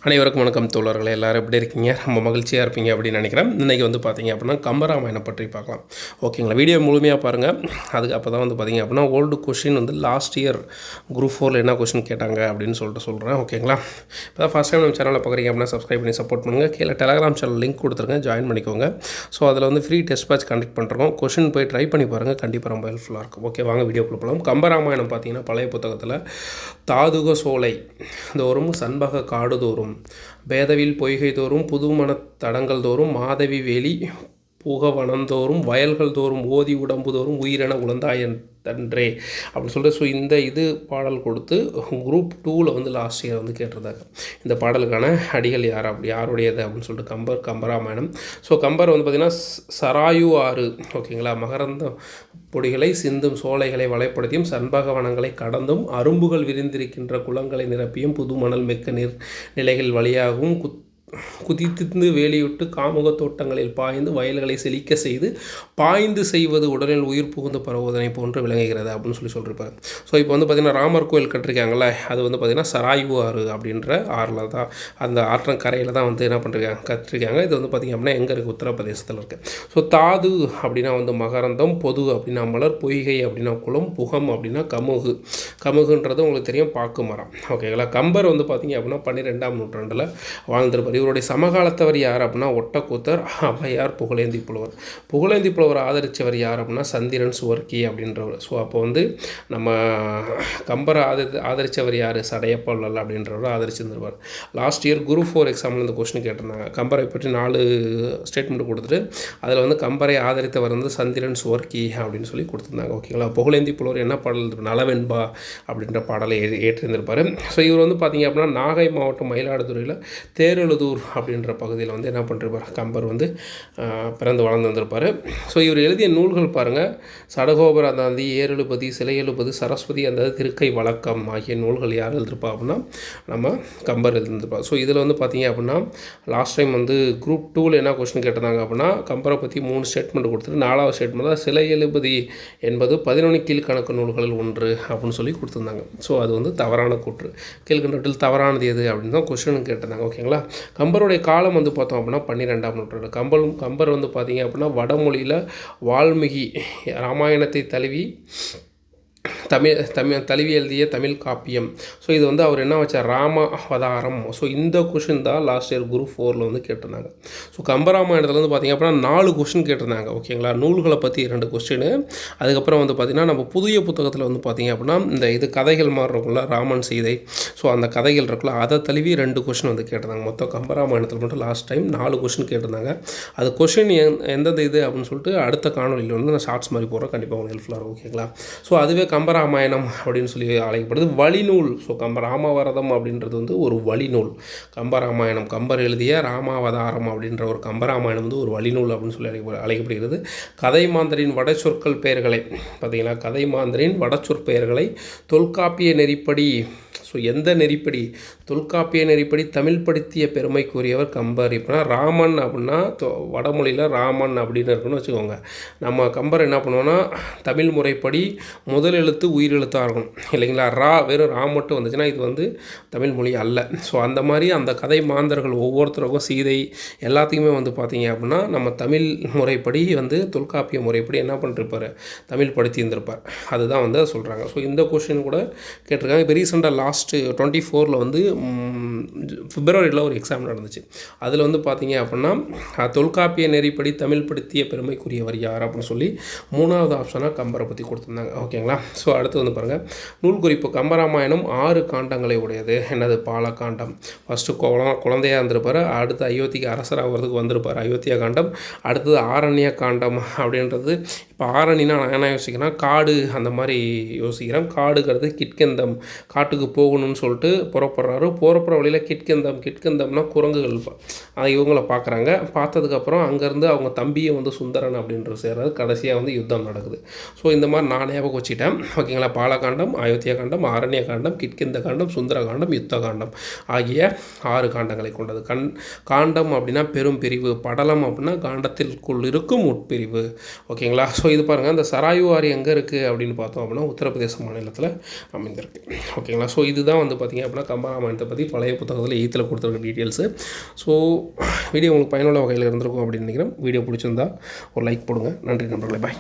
அனைவருக்கும் வணக்கம் தோழர்களே, எல்லோரும் எப்படி இருக்கீங்க? ரொம்ப மகிழ்ச்சியாக இருப்பீங்க அப்படின்னு நினைக்கிறேன். இன்றைக்கி வந்து பார்த்திங்க அப்படின்னா கம்பராமாயணம் பற்றி பார்க்கலாம். ஓகேங்களா, வீடியோ முழுமையாக பாருங்கள். அதுக்கு அப்போ தான் வந்து பார்த்திங்க அப்படின்னா ஓல்டு கொஷின் வந்து லாஸ்ட் இயர் குரூப் 4 என்ன கொஷின் கேட்டாங்க அப்படின்னு சொல்கிறேன். ஓகேங்களா, இப்போ தான் ஃபஸ்ட் டைம் நம்ம சேனலில் பார்க்குறீங்க அப்படின்னா சப்ஸ்கிரைப் பண்ணி சப்போர்ட் பண்ணுங்கள். கீழே டெலகிராம் சேனல் லிங்க் கொடுத்துருங்க, ஜாயின் பண்ணிக்கோங்க. ஸோ அதில் வந்து ஃப்ரீ டெஸ்ட் பேட்ச் கண்டக்ட் பண்ணுறோம். கொஷின் போய் ட்ரை பண்ணி பாருங்கள், கண்டிப்பாக ரொம்ப ஹெல்ப்ஃபுல்லாக இருக்கும். ஓகே, வாங்க வீடியோக்குள்ள போகலாம். கம்பராமாயணம் பார்த்திங்கன்னா பழைய புத்தகத்தில் தாதுக சோலை தோறும் சண்பக காடு தோறும் பேதவில் பொய்கை தோறும் புதுமணத் தடங்கள் தோறும் மாதவி வேலி புகவனந்தோறும் வயல்கள் தோறும் ஓதி உடம்பு தோறும் உயிரென உழந்தாயன் தன்றே அப்படின்னு சொல்லிட்டு இந்த இது பாடல் கொடுத்து குரூப் 2ல் வந்து லாஸ்ட் இயர் வந்து கேட்டிருந்தாங்க. இந்த பாடலுக்கான அடிகள் யாருடையது அப்படின்னு சொல்லிட்டு கம்பராமாயணம். ஸோ கம்பர் வந்து பார்த்திங்கன்னா சராயு ஆறு, ஓகேங்களா, மகரந்த பொடிகளை சிந்தும் சோலைகளை வலைப்படுத்தியும் சண்பகவனங்களை கடந்தும் அரும்புகள் விரிந்திருக்கின்ற குளங்களை நிரப்பியும் புது மணல் மிக்க நிலைகள் வழியாகவும் குதித்து வேலியுட்டு காமுக தோட்டங்களில் பாய்ந்து வயல்களை செழிக்க செய்து பாய்ந்து செய்வது உடலில் உயிர் புகுந்து பரவுவதனை போன்று விளங்குகிறது அப்படின்னு சொல்லியிருப்பார். ஸோ இப்போ வந்து பார்த்திங்கன்னா ராமர் கோயில் கட்டிருக்காங்களே, அது வந்து பார்த்திங்கன்னா சராயு ஆறு அப்படின்ற ஆறில் தான், அந்த ஆற்றங்கரையில் தான் வந்து என்ன பண்ணுறாங்க கட்டிருக்காங்க. இது வந்து பார்த்திங்க அப்படின்னா எங்கே இருக்குது? உத்தரப்பிரதேசத்தில் இருக்குது. ஸோ தாது அப்படின்னா வந்து மகரந்தம், பொது அப்படின்னா மலர், பொய்கை அப்படின்னா குளம், புகம் அப்படின்னா கமுகுன்றது உங்களுக்கு தெரியும், பாக்கு மரம். ஓகேங்களா, கம்பர் வந்து பார்த்திங்க அப்படின்னா 12ஆம் நூற்றாண்டில் வாழ்ந்திருப்பார். இவருடைய சமகாலத்தவர் யார் அப்படின்னா ஒட்டக்கூத்தர், அவையார், புகழேந்தி புலவர் ஆதரித்தவர் யார் அப்படின்னா சந்திரன் சுவர்க்கி அப்படின்றவர். ஸோ அப்போ வந்து நம்ம கம்பரை ஆதரித்தவர் யார்? சடையப்பள்ளல் அப்படின்றவர் ஆதரிச்சிருந்துருவார். லாஸ்ட் இயர் குரூப் 4 எக்ஸாமில் இந்த கொஸ்டின் கேட்டிருந்தாங்க. கம்பரை பற்றி 4 ஸ்டேட்மெண்ட் கொடுத்துட்டு அதில் வந்து கம்பரை ஆதரித்தவர் வந்து சந்திரன் சுவர்க்கி அப்படின்னு சொல்லி கொடுத்துருந்தாங்க. ஓகேங்களா, புகழேந்தி புலவர் என்ன பாடல்? நலவென்பா அப்படின்ற பாடலை ஏற்றிருந்திருப்பார். ஸோ இவர் வந்து பார்த்திங்க அப்படின்னா நாகை மாவட்டம் மயிலாடுதுறையில் தேரெழுதூர் அப்படின்ற பகுதியில் வந்து என்ன பண்ணிருப்பார்? கம்பர் வந்து பிறந்து வளர்ந்து வந்திருப்பார். ஸோ இவர் எழுதிய நூல்கள் பாருங்கள், சடகோபராந்தாந்தி, ஏரெழுபதி, சிலையெழுபதி, சரஸ்வதி, அந்த திருக்கை வழக்கம் ஆகிய நூல்கள் யார் எழுதிருப்பா அப்படின்னா நம்ம கம்பர் எழுதிருப்பார். ஸோ இதில் வந்து பார்த்திங்க அப்படின்னா லாஸ்ட் டைம் வந்து குரூப் 2ல் என்ன கொஸ்டின் கேட்டிருந்தாங்க அப்படின்னா கம்பரை பற்றி 3 ஸ்டேட்மெண்ட் கொடுத்துட்டு 4வது ஸ்டேட்மெண்ட் தான் சிலையெழுபதி என்பது 11 கீழ்கணக்கு நூல்களில் ஒன்று அப்படின்னு சொல்லி கொடுத்துருந்தாங்க. ஸோ அது வந்து தவறான கூற்று. கீழ்கண்டத்தில் தவறானது எது அப்படின்னு தான் கொஸ்டின் கேட்டிருந்தாங்க. ஓகேங்களா, கம்பருடைய காலம் வந்து பார்த்தோம் அப்படின்னா 12ஆம் நூற்றாண்டு. கம்பர் வந்து பார்த்திங்க அப்படின்னா வடமொழியில் வால்மீகி ராமாயணத்தை தழுவி எழுதிய தமிழ் காப்பியம். ஸோ இது வந்து அவர் என்ன வச்சார்? ராம அவதாரம். ஸோ இந்த கொஷின் தான் லாஸ்ட் இயர் குரூப் 4ல் வந்து கேட்டிருந்தாங்க. ஸோ கம்பராமாயணத்தில் வந்து பார்த்திங்க அப்படின்னா 4 கொஷின் கேட்டிருந்தாங்க. ஓகேங்களா, நூல்களை பற்றி 2 கொஸ்டின். அதுக்கப்புறம் வந்து பார்த்திங்கன்னா நம்ம புதிய புத்தகத்தில் வந்து பார்த்திங்க அப்படின்னா இந்த இது கதைகள் மாதிரி இருக்கும்ல, ராமன் சீதை, ஸோ அந்த கதைகள் இருக்குல்ல, அதை தழுவி 2 கொஷின் வந்து கேட்டிருந்தாங்க. மொத்தம் கம்பராமாயணத்தில் மட்டும் லாஸ்ட் டைம் 4 கொஷின் கேட்டிருந்தாங்க. அது கொஷின் எந்தெந்த இது அப்படின்னு சொல்லிட்டு அடுத்த காணொலியில் வந்து நான் ஷார்ட்ஸ் மாதிரி போகிறேன், கண்டிப்பாக உங்களுக்கு ஹெல்ப்ஃபுல்லாக இருக்கும். ஓகேங்களா, ஸோ அதுவே கம்பராமாயணம் அப்படின்னு சொல்லி அழைக்கப்படுது, வழிநூல். ஸோ ராமாவதாரம் அப்படின்றது வந்து ஒரு வழிநூல். கம்பராமாயணம் கம்பர் எழுதிய ராமாவதாரம் அப்படின்ற ஒரு கம்பராமாயணம் வந்து ஒரு வழிநூல் அப்படின்னு சொல்லி அழைக்கப்படுகிறது. கதை மாந்தரின் வடச்சொற்கள் பெயர்களை பார்த்தீங்களா, கதை மாந்தரின் வடச்சொற்பெயர்களை தொல்காப்பிய நெறிப்படி, ஸோ எந்த நெறிப்படி? தொல்காப்பிய நெறிப்படி தமிழ் படுத்திய பெருமைக்குரியவர் கம்பர். இப்போனா ராமன் அப்படின்னா வடமொழியில் ராமன் அப்படின்னு இருக்குன்னு வச்சுக்கோங்க. நம்ம கம்பர் என்ன பண்ணுவோன்னா தமிழ் முறைப்படி முதல் எழுத்து உயிர் எழுத்தாக இருக்கணும் இல்லைங்களா. வெறும் ரா மட்டும் வந்துச்சுன்னா இது வந்து தமிழ் மொழி அல்ல. ஸோ அந்த மாதிரி அந்த கதை மாந்தர்கள் ஒவ்வொருத்தருக்கும் சீதை எல்லாத்தையுமே வந்து பார்த்திங்க அப்படின்னா நம்ம தமிழ் முறைப்படி வந்து தொல்காப்பிய முறைப்படி என்ன பண்ணிருப்பார்? தமிழ் படுத்தி இருந்திருப்பார். அதுதான் வந்து சொல்கிறாங்க. ஸோ இந்த கொஸ்டின் கூட கேட்டிருக்காங்க. இப்போ ரீசெண்டாக லாஸ்ட் 24ல் வந்து பிப்ரவரியில் ஒரு எக்ஸாம் நடந்துச்சு. அதில் வந்து பார்த்திங்க அப்படின்னா தொல்காப்பிய நெறிப்படி தமிழ் படுத்திய பெருமைக்குரியவர் யார் அப்படின்னு சொல்லி 3வது ஆப்ஷனாக கம்பரை பற்றி கொடுத்துருந்தாங்க. ஓகேங்களா, ஸோ அடுத்து வந்து பாருங்கள் நூல் குறிப்பு. கம்பராமாயணம் 6 காண்டங்களை உடையது. என்னது? பாலகாண்டம். ஃபஸ்ட்டு குழந்தையாக இருந்திருப்பார், அடுத்து அயோத்திக்கு அரசராகிறதுக்கு வந்திருப்பார், அயோத்தியா காண்டம். அடுத்தது ஆரண்ய காண்டம் அப்படின்றது. இப்போ ஆரணினா நான் என்ன யோசிக்கிறேன்னா காடு, அந்த மாதிரி யோசிக்கிறேன். காடுங்கிறது கிட்கந்தம், காட்டுக்கு போகணும்னு சொல்லிட்டு புறப்படுறாரு. போகிற வழியில் கிட்கந்தம்னா குரங்குகள் இவங்களை பார்க்குறாங்க. பார்த்ததுக்கப்புறம் அங்கேருந்து அவங்க தம்பியை வந்து சுந்தரன் அப்படின்ற சேர்றாரு. கடைசியாக வந்து யுத்தம் நடக்குது. ஸோ இந்த மாதிரி நான் ஞாபகம் வச்சுட்டேன். ஓகேங்களா, பாலகாண்டம், அயோத்தியா காண்டம், ஆரண்ய காண்டம், கிட்கிந்த காண்டம், சுந்தர காண்டம், யுத்த காண்டம் ஆகிய 6 காண்டங்களை கொண்டது. காண்டம் அப்படின்னா பெரும் பிரிவு, படலம் அப்படின்னா காண்டத்திற்குள் இருக்கும் உட்பிரிவு. ஓகேங்களா, ஸோ இது பாருங்கள், இந்த சராயு ஆறு எங்கே இருக்குது அப்படின்னு பார்த்தோம் அப்படின்னா உத்தரப்பிரதேச மாநிலத்தில் அமைந்திருக்கு. ஓகேங்களா, ஸோ இது இதுதான் வந்து பார்த்திங்க அப்படின்னா கம்பராமாயணத்தை பற்றி பழைய புத்தகத்தில் 8th கொடுத்துருக்க டீட்டெயில்ஸு. ஸோ வீடியோ உங்களுக்கு பயனுள்ள வகையில் இருந்திருக்கும் அப்படின்னு நினைக்கிறேன். வீடியோ பிடிச்சிருந்தா ஒரு லைக் போடுங்க. நன்றி நண்பர்களே, பாய்.